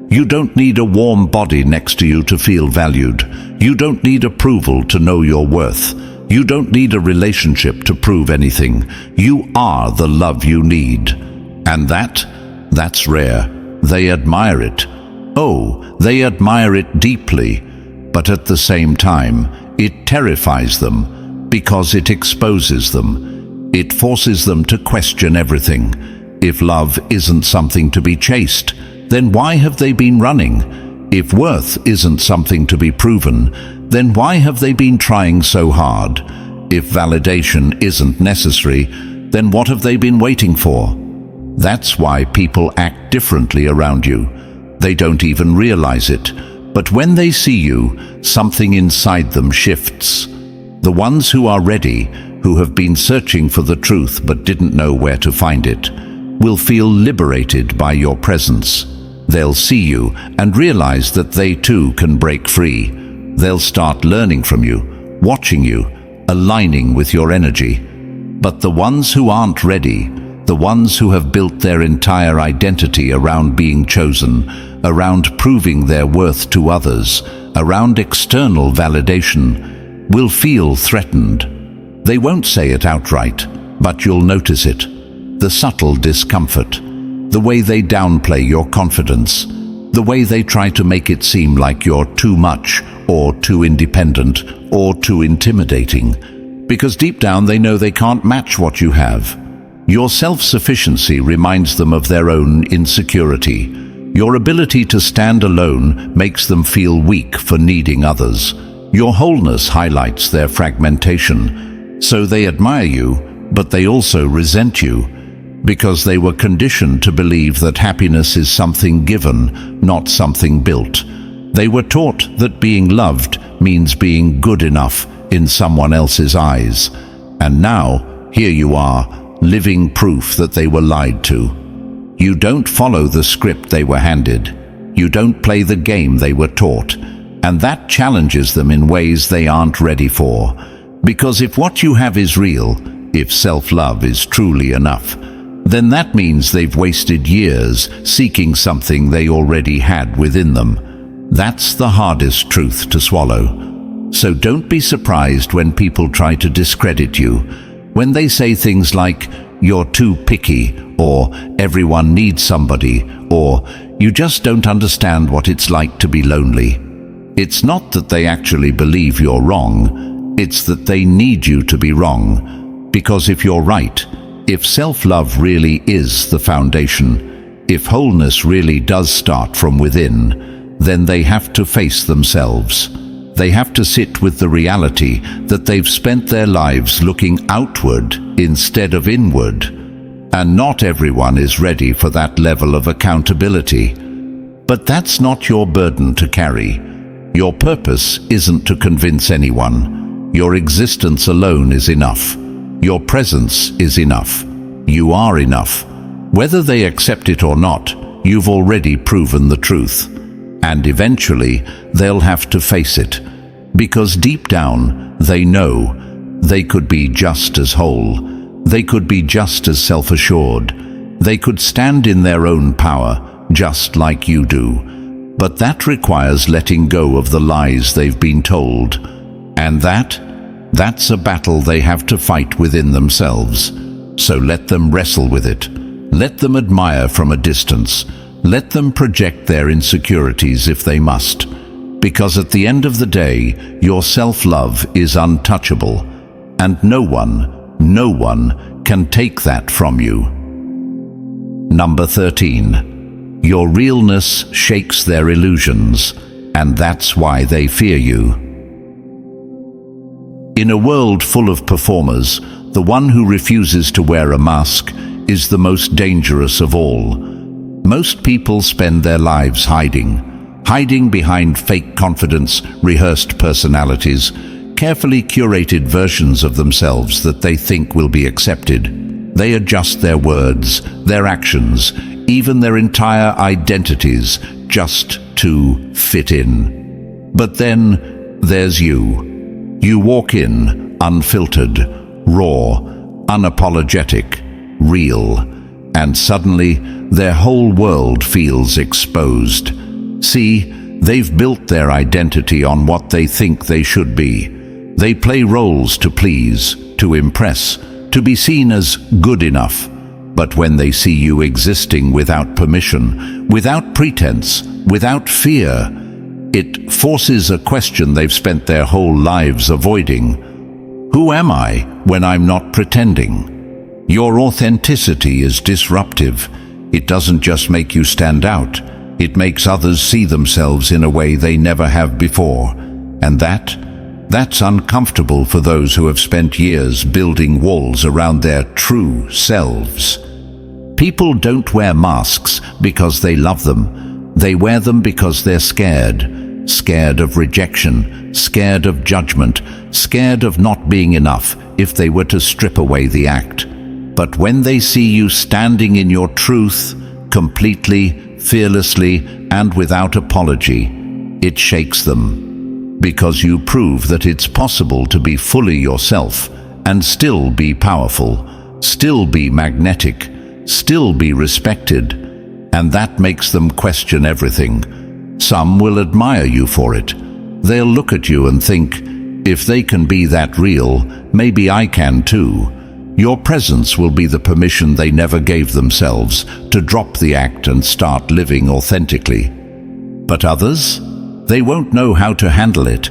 You don't need a warm body next to you to feel valued. You don't need approval to know your worth. You don't need a relationship to prove anything. You are the love you need. And that's rare. They admire it. Oh, they admire it deeply. But at the same time, it terrifies them because it exposes them. It forces them to question everything. If love isn't something to be chased, then why have they been running? If worth isn't something to be proven, then why have they been trying so hard? If validation isn't necessary, then what have they been waiting for? That's why people act differently around you. They don't even realize it. But when they see you, something inside them shifts. The ones who are ready, who have been searching for the truth but didn't know where to find it, will feel liberated by your presence. They'll see you and realize that they too can break free. They'll start learning from you, watching you, aligning with your energy. But the ones who aren't ready, the ones who have built their entire identity around being chosen, around proving their worth to others, around external validation, will feel threatened. They won't say it outright, but you'll notice it. The subtle discomfort, the way they downplay your confidence, the way they try to make it seem like you're too much, or too independent, or too intimidating. Because deep down they know they can't match what you have. Your self-sufficiency reminds them of their own insecurity. Your ability to stand alone makes them feel weak for needing others. Your wholeness highlights their fragmentation. So they admire you, but they also resent you, because they were conditioned to believe that happiness is something given, not something built. They were taught that being loved means being good enough in someone else's eyes. And now, here you are, living proof that they were lied to. You don't follow the script they were handed. You don't play the game they were taught. And that challenges them in ways they aren't ready for. Because if what you have is real, if self-love is truly enough, then that means they've wasted years seeking something they already had within them. That's the hardest truth to swallow. So don't be surprised when people try to discredit you, when they say things like, "You're too picky," or "Everyone needs somebody," or "You just don't understand what it's like to be lonely." It's not that they actually believe you're wrong, it's that they need you to be wrong. Because if you're right, if self-love really is the foundation, if wholeness really does start from within, then they have to face themselves. They have to sit with the reality that they've spent their lives looking outward instead of inward. And not everyone is ready for that level of accountability. But that's not your burden to carry. Your purpose isn't to convince anyone. Your existence alone is enough. Your presence is enough. You are enough. Whether they accept it or not, you've already proven the truth. And eventually, they'll have to face it. Because deep down, they know they could be just as whole. They could be just as self-assured. They could stand in their own power, just like you do. But that requires letting go of the lies they've been told. And that's a battle they have to fight within themselves. So let them wrestle with it. Let them admire from a distance. Let them project their insecurities if they must. Because at the end of the day, your self-love is untouchable. And no one can take that from you. Number 13. Your realness shakes their illusions, and that's why they fear you. In a world full of performers, the one who refuses to wear a mask is the most dangerous of all. Most people spend their lives hiding behind fake confidence, rehearsed personalities, carefully curated versions of themselves that they think will be accepted. They adjust their words, their actions, even their entire identities, just to fit in. But then there's you. You walk in, unfiltered, raw, unapologetic, real, and suddenly their whole world feels exposed. See, they've built their identity on what they think they should be. They play roles to please, to impress, to be seen as good enough. But when they see you existing without permission, without pretense, without fear, it forces a question they've spent their whole lives avoiding. Who am I when I'm not pretending? Your authenticity is disruptive. It doesn't just make you stand out. It makes others see themselves in a way they never have before. And that's uncomfortable for those who have spent years building walls around their true selves. People don't wear masks because they love them. They wear them because they're scared. Scared of rejection, scared of judgment, scared of not being enough if they were to strip away the act. But when they see you standing in your truth, completely, fearlessly, and without apology, it shakes them. Because you prove that it's possible to be fully yourself and still be powerful, still be magnetic, still be respected, and that makes them question everything. Some will admire you for it. They'll look at you and think, if they can be that real, maybe I can too. Your presence will be the permission they never gave themselves to drop the act and start living authentically. But others? They won't know how to handle it.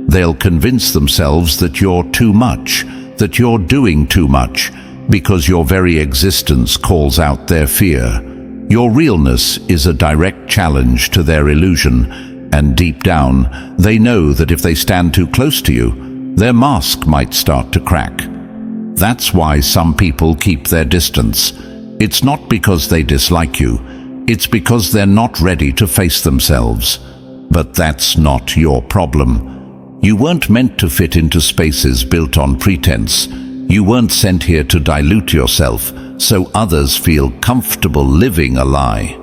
They'll convince themselves that you're too much, that you're doing too much, because your very existence calls out their fear. Your realness is a direct challenge to their illusion, and deep down, they know that if they stand too close to you, their mask might start to crack. That's why some people keep their distance. It's not because they dislike you. It's because they're not ready to face themselves. But that's not your problem. You weren't meant to fit into spaces built on pretense. You weren't sent here to dilute yourself so others feel comfortable living a lie.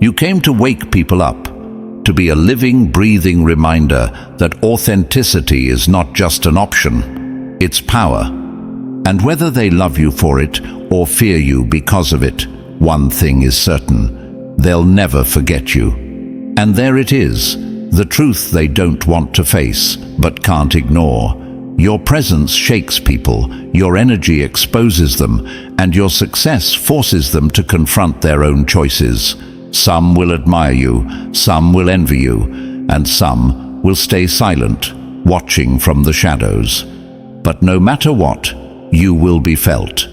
You came to wake people up, to be a living, breathing reminder that authenticity is not just an option, it's power. And whether they love you for it or fear you because of it, one thing is certain: they'll never forget you. And there it is, the truth they don't want to face, but can't ignore. Your presence shakes people, your energy exposes them, and your success forces them to confront their own choices. Some will admire you, some will envy you, and some will stay silent, watching from the shadows. But no matter what, you will be felt.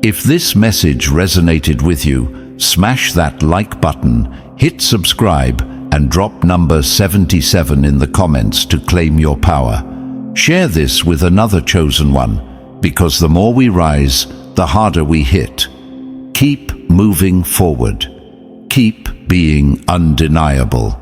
If this message resonated with you, smash that like button, hit subscribe, and drop number 77 in the comments to claim your power. Share this with another chosen one, because the more we rise, the harder we hit. Keep moving forward. Keep being undeniable.